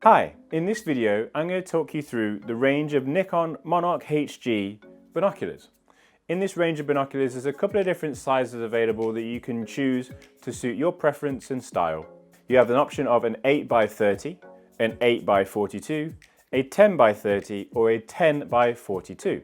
Hi, in this video I'm going to talk you through the range of Nikon Monarch HG binoculars. In this range of binoculars there's a couple of different sizes available that you can choose to suit your preference and style. You have an option of an 8x30, an 8x42, a 10x30 or a 10x42.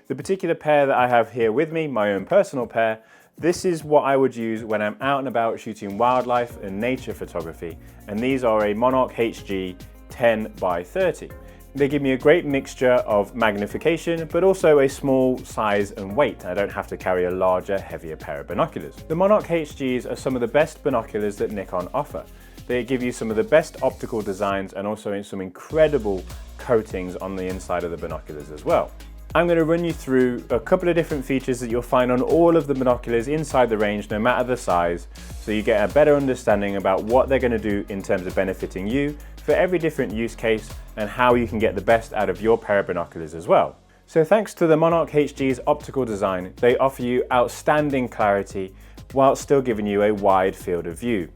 The particular pair that I have here with me, my own personal pair, this is what I would use when I'm out and about shooting wildlife and nature photography, and these are a Monarch HG 10x30. They give me a great mixture of magnification, but also a small size and weight. I don't have to carry a larger, heavier pair of binoculars. The Monarch HGs are some of the best binoculars that Nikon offer. They give you some of the best optical designs and also some incredible coatings on the inside of the binoculars as well. I'm going to run you through a couple of different features that you'll find on all of the binoculars inside the range, no matter the size, so you get a better understanding about what they're going to do in terms of benefiting you for every different use case and how you can get the best out of your pair of binoculars as well. So thanks to the Monarch HG's optical design, they offer you outstanding clarity while still giving you a wide field of view.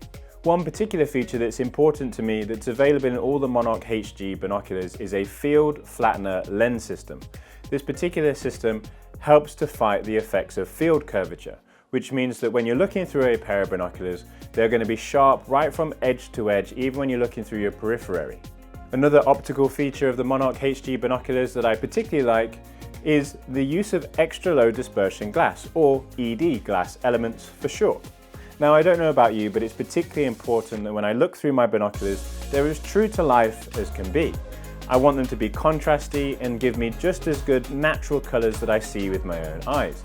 One particular feature that's important to me that's available in all the Monarch HG binoculars is a field flattener lens system. This particular system helps to fight the effects of field curvature, which means that when you're looking through a pair of binoculars, they're going to be sharp right from edge to edge, even when you're looking through your periphery. Another optical feature of the Monarch HG binoculars that I particularly like is the use of extra low dispersion glass, or ED glass elements for short. Now, I don't know about you, but it's particularly important that when I look through my binoculars, they're as true to life as can be. I want them to be contrasty and give me just as good natural colors that I see with my own eyes.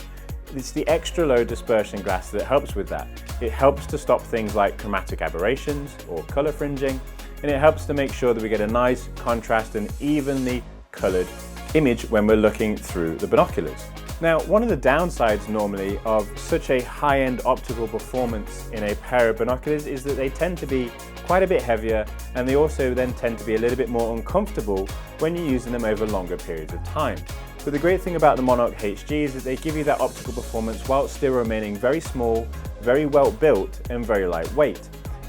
It's the extra low dispersion glass that helps with that. It helps to stop things like chromatic aberrations or color fringing, and it helps to make sure that we get a nice contrast and evenly colored image when we're looking through the binoculars. Now, one of the downsides normally of such a high-end optical performance in a pair of binoculars is that they tend to be quite a bit heavier, and they also then tend to be a little bit more uncomfortable when you're using them over longer periods of time. But the great thing about the Monarch HG is that they give you that optical performance while still remaining very small, very well built and very lightweight.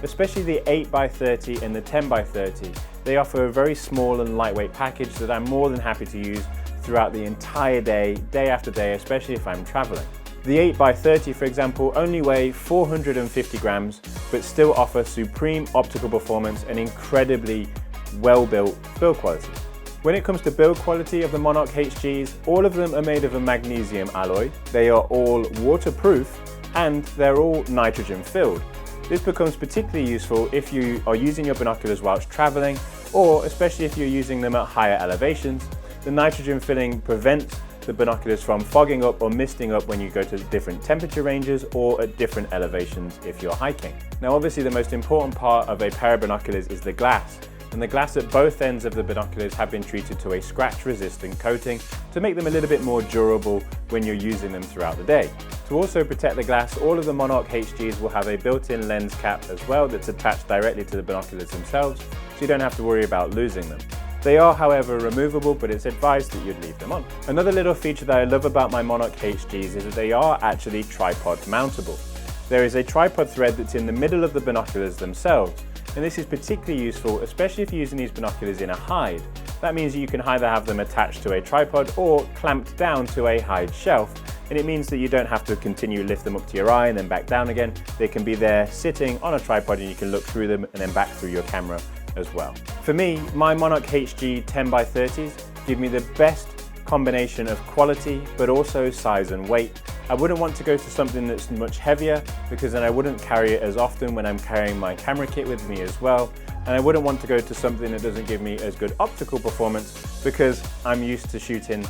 Especially the 8x30 and the 10x30, they offer a very small and lightweight package that I'm more than happy to use throughout the entire day, day after day, especially if I'm traveling. The 8x30, for example, only weigh 450 grams, but still offer supreme optical performance and incredibly well-built build quality. When it comes to build quality of the Monarch HGs, all of them are made of a magnesium alloy. They are all waterproof and they're all nitrogen filled. This becomes particularly useful if you are using your binoculars whilst traveling, or especially if you're using them at higher elevations. The nitrogen filling prevents the binoculars from fogging up or misting up when you go to different temperature ranges or at different elevations if you're hiking. Now, obviously the most important part of a pair of binoculars is the glass, and the glass at both ends of the binoculars have been treated to a scratch resistant coating to make them a little bit more durable when you're using them throughout the day. To also protect the glass, all of the Monarch HGs will have a built-in lens cap as well that's attached directly to the binoculars themselves, so you don't have to worry about losing them. They are, however, removable, but it's advised that you'd leave them on. Another little feature that I love about my Monarch HGs is that they are actually tripod mountable. There is a tripod thread that's in the middle of the binoculars themselves, and this is particularly useful, especially if you're using these binoculars in a hide. That means that you can either have them attached to a tripod or clamped down to a hide shelf, and it means that you don't have to continue to lift them up to your eye and then back down again. They can be there sitting on a tripod and you can look through them and then back through your camera as well. For me, my Monarch HG 10x30s give me the best combination of quality but also size and weight. I wouldn't want to go to something that's much heavier because then I wouldn't carry it as often when I'm carrying my camera kit with me as well, and I wouldn't want to go to something that doesn't give me as good optical performance because I'm used to shooting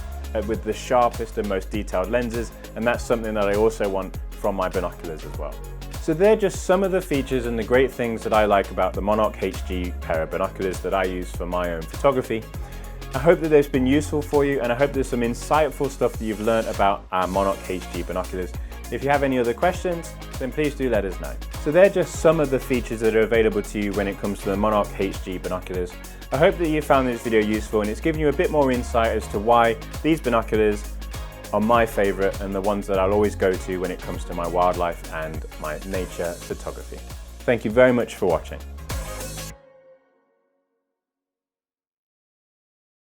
with the sharpest and most detailed lenses, and that's something that I also want from my binoculars as well. So they're just some of the features and the great things that I like about the Monarch HG pair of binoculars that I use for my own photography. I hope that they've been useful for you, and I hope there's some insightful stuff that you've learned about our Monarch HG binoculars. If you have any other questions, then please do let us know. So they're just some of the features that are available to you when it comes to the Monarch HG binoculars. I hope that you found this video useful and it's given you a bit more insight as to why these binoculars are my favorite and the ones that I'll always go to when it comes to my wildlife and my nature photography. Thank you very much for watching.